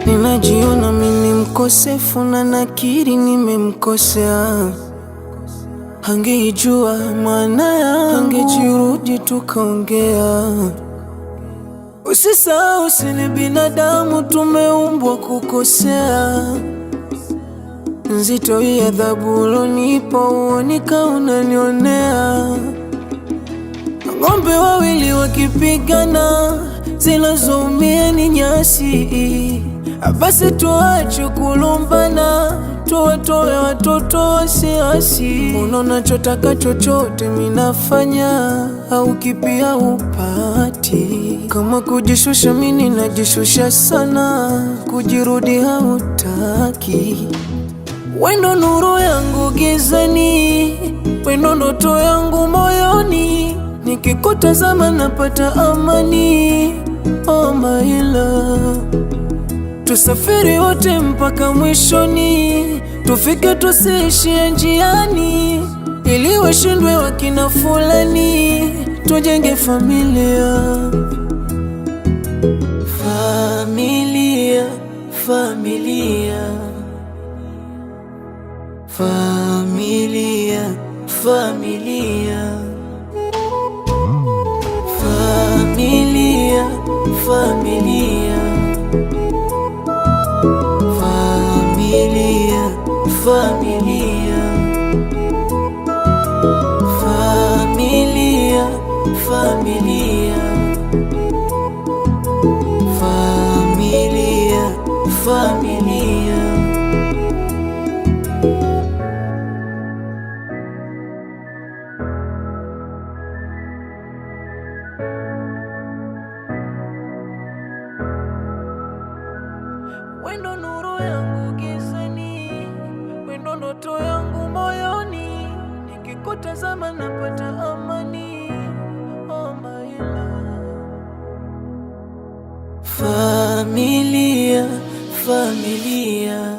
Ninajiona mimi mkosefu na nakiri nimemkosea. Angejua maana yangu, angejirudi tukaongea. Usisahau sisi ni binadamu, tumeumbwa kukosea. Nzito hii adhabu ulonipa, uonika unanionea. Ng'ombe wawili wakipigana, zinazoumia ni nyasi. Basi tuache kulumbana, tuwatoe watoto wasiasi. Unaona chotaka chochote minafanya, au kipia upati. Kama kujishusha mimi najishusha sana, kujirudi hautaki. Wendo nuru yangu gizani, wendo ndoto yangu moyoni. Nikikutazama napata amani, oh my love. Tusafiri wote mpaka mwishoni, tufike tusiishie njiani. Ili washindwe wakina fulani, tujenge familia. Familia, familia, familia, familia, familia, familia, familia, familia, familia, familia, familia, familia. Wendo nuru yangu gizani, wendo ndoto yangu moyoni. Nikikutazama napata amani, oh my love. Familia, familia.